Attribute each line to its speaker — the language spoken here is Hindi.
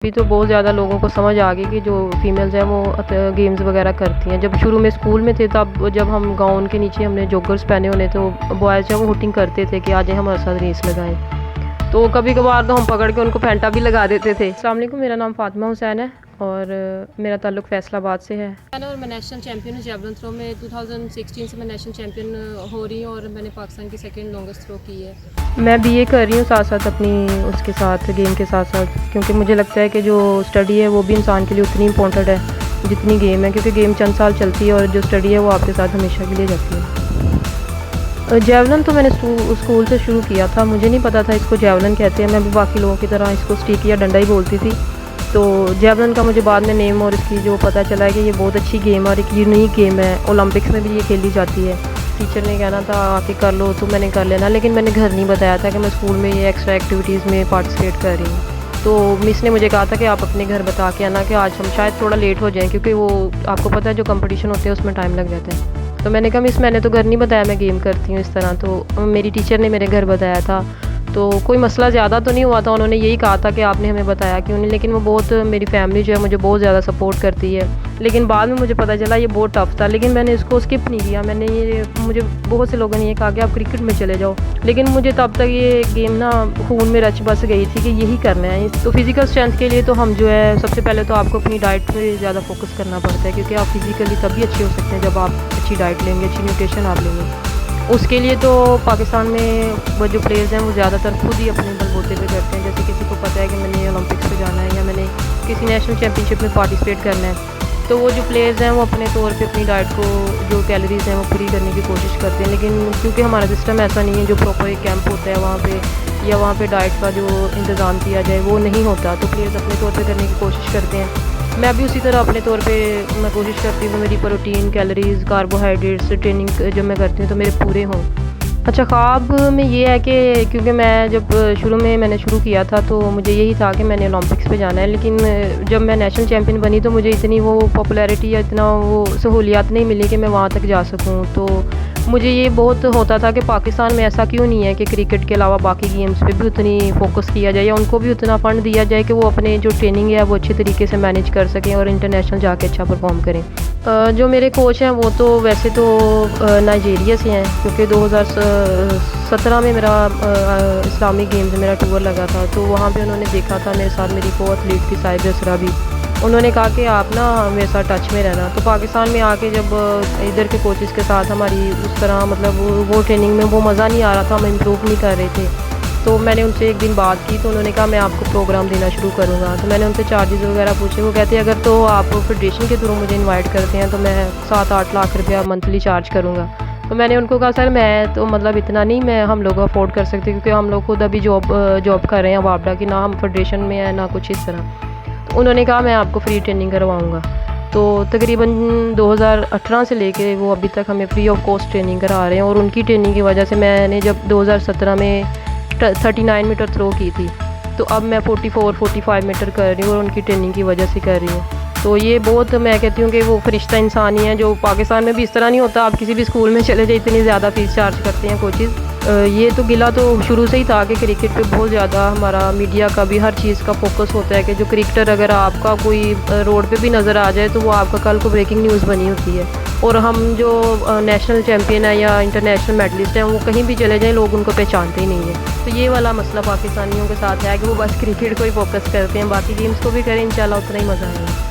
Speaker 1: अभी तो बहुत ज़्यादा लोगों को समझ आ गई कि जो फीमेल्स हैं वो गेम्स वगैरह करती हैं। जब शुरू में स्कूल में थे तब जब हम गाउन के नीचे हमने जॉगर्स पहने होने तो बॉयज़ जो वो हुटिंग करते थे कि आज हमारे साथ रेस लगाएं। तो कभी कभार तो हम पकड़ के उनको फेंटा भी लगा देते थे। अस्सलाम वालेकुम, मेरा नाम फ़ातिमा हुसैन है और मेरा ताल्लुक़ फैसलाबाद से है। और मैं नेशनल चैम्पियन हूँ जैवलिन थ्रो में। 2016 से मैं नेशनल चैम्पियन हो रही हूँ और मैंने पाकिस्तान की सेकंड लॉन्गेस्ट थ्रो की है। मैं बीए कर रही हूँ साथ साथ अपनी उसके साथ गेम के साथ साथ, क्योंकि मुझे लगता है कि जो स्टडी है वो भी इंसान के लिए उतनी इंपॉर्टेंट है जितनी गेम है, क्योंकि गेम चंद साल चलती है और जो स्टडी है वो आपके साथ हमेशा के लिए जाती है। जैवलिन तो मैंने स्कूल से शुरू किया था, मुझे नहीं पता था इसको जैवलिन कहते हैं। मैं भी बाकी लोगों की तरह इसको स्टिक या डंडा ही बोलती थी। तो जैवलिन का मुझे बाद में नेम और इसकी जो पता चला है कि ये बहुत अच्छी गेम है और एक यूनिक गेम है। ओलंपिक्स में भी ये खेली जाती है। टीचर ने कहना था आके कर लो तो मैंने कर लेना, लेकिन मैंने घर नहीं बताया था कि मैं स्कूल में ये एक्स्ट्रा एक्टिविटीज़ में पार्टिसिपेट कर रही हूँ। तो मिस ने मुझे कहा था कि आप अपने घर बता के आना कि आज हम शायद थोड़ा लेट हो जाएं, क्योंकि वो आपको पता है जो कंपटीशन होते हैं उसमें टाइम लग जाता है। तो मैंने कहा मिस मैंने तो घर नहीं बताया मैं गेम करती हूँ इस तरह। तो मेरी टीचर ने मेरे घर बताया था, तो कोई मसला ज़्यादा तो नहीं हुआ था। उन्होंने यही कहा था कि आपने हमें बताया क्यों नहीं, लेकिन वो बहुत मेरी फैमिली जो है मुझे बहुत ज़्यादा सपोर्ट करती है। लेकिन बाद में मुझे पता चला ये बहुत टफ था, लेकिन मैंने इसको स्किप नहीं किया। मुझे बहुत से लोगों ने ये कहा कि आप क्रिकेट में चले जाओ, लेकिन मुझे तब तक ये गेम ना खून में रच बस गई थी कि यही करना है। तो फिज़िकल स्ट्रेंथ के लिए तो हम जो है सबसे पहले तो आपको अपनी डाइट पे ज़्यादा फोकस करना पड़ता है, क्योंकि आप फिज़िकली तभी अच्छे हो सकते हैं जब आप अच्छी डाइट लेंगे, अच्छी न्यूट्रिशन आप लेंगे। उसके लिए तो पाकिस्तान में वो जो प्लेयर्स हैं वो ज़्यादातर खुद ही अपने बलबूते पे करते हैं। जैसे किसी को पता है कि मैंने ओलंपिक्स पे जाना है या मैंने किसी नेशनल चैम्पियनशिप में पार्टिसिपेट करना है, तो वो जो प्लेयर्स हैं वो अपने तौर पे अपनी डाइट को जो कैलोरीज़ हैं वो पूरी करने की कोशिश करते हैं। लेकिन क्योंकि हमारा सिस्टम ऐसा नहीं है जो प्रॉपर एक कैंप होता है वहाँ पे या वहाँ पे डाइट का जो इंतज़ाम किया जाए वो नहीं होता, तो प्लेयर्स अपने तौर पे करने की कोशिश करते हैं। मैं भी उसी तरह अपने तौर पे मैं कोशिश करती हूँ मेरी प्रोटीन, कैलोरीज़, कार्बोहाइड्रेट्स ट्रेनिंग जब मैं करती हूँ तो मेरे पूरे हों। अच्छा, ख्वाब में ये है कि क्योंकि मैं जब मैंने शुरू किया था तो मुझे यही था कि मैंने ओलंपिक्स पे जाना है, लेकिन जब मैं नेशनल चैम्पियन बनी तो मुझे इतनी वो पॉपुलैरिटी या इतना वो सहूलियात नहीं मिली कि मैं वहाँ तक जा सकूँ। तो मुझे ये बहुत होता था कि पाकिस्तान में ऐसा क्यों नहीं है कि क्रिकेट के अलावा बाकी गेम्स पे भी उतनी फोकस किया जाए या उनको भी उतना फ़ंड दिया जाए कि वो अपने जो ट्रेनिंग है वो अच्छे तरीके से मैनेज कर सकें और इंटरनेशनल जाके अच्छा परफॉर्म करें। जो मेरे कोच हैं वो तो वैसे तो नाइजीरिया से हैं, क्योंकि 2017 में मेरा इस्लामिक गेम्स मेरा टूर लगा था, तो वहाँ पे उन्होंने देखा था मेरे साथ मेरी को एथलीट थी साहिब असरा भी। उन्होंने कहा कि आप ना मेरे साथ टच में रहना। तो पाकिस्तान में आके जब इधर के कोचेज़ के साथ हमारी उस तरह मतलब वो ट्रेनिंग में वो मज़ा नहीं आ रहा था, हम इम्प्रूव नहीं कर रहे थे। तो मैंने उनसे एक दिन बात की तो उन्होंने कहा मैं आपको प्रोग्राम देना शुरू करूँगा। तो मैंने उनसे चार्जेस वगैरह पूछे, वो कहते अगर तो आप फेडरेशन के थ्रू मुझे इनवाइट करते हैं तो मैं 7-8 लाख रुपया मंथली चार्ज करूँगा। तो मैंने उनको कहा सर मैं तो मतलब इतना नहीं मैं हम लोग अफोर्ड कर सकते, क्योंकि हम लोग खुद अभी जॉब कर रहे हैं वापडा की, ना हम फेडरेशन में है ना कुछ इस तरह। तो उन्होंने कहा मैं आपको फ्री ट्रेनिंग करवाऊँगा। तो तकरीबन 2018 से लेके वो अभी तक हमें फ्री ऑफ कॉस्ट ट्रेनिंग करा रहे हैं, और उनकी ट्रेनिंग की वजह से मैंने जब 2017 में 39 मीटर थ्रो की थी तो अब मैं 44-45 मीटर कर रही हूँ और उनकी ट्रेनिंग की वजह से कर रही हूँ। तो ये बहुत मैं कहती हूँ कि वो फरिश्ता इंसान ही है, जो पाकिस्तान में भी इस तरह नहीं होता। आप किसी भी स्कूल में चले जाए इतनी ज़्यादा फ़ीस चार्ज करते हैं कोचेज़। ये तो गिला तो शुरू से ही था कि क्रिकेट पे बहुत ज़्यादा हमारा मीडिया का भी हर चीज़ का फोकस होता है कि जो क्रिकेटर अगर आपका कोई रोड पे भी नज़र आ जाए तो वो आपका कल को ब्रेकिंग न्यूज़ बनी होती है। और हम जो नेशनल चैम्पियन है या इंटरनेशनल मेडलिस्ट हैं वो कहीं भी चले जाएं लोग उनको पहचानते ही नहीं है। तो ये वाला मसला पाकिस्तानियों के साथ है कि वो बस क्रिकेट को ही फोकस करते हैं, बाकी गेम्स को भी करें इंशाल्लाह उतना ही मज़ा आएगा।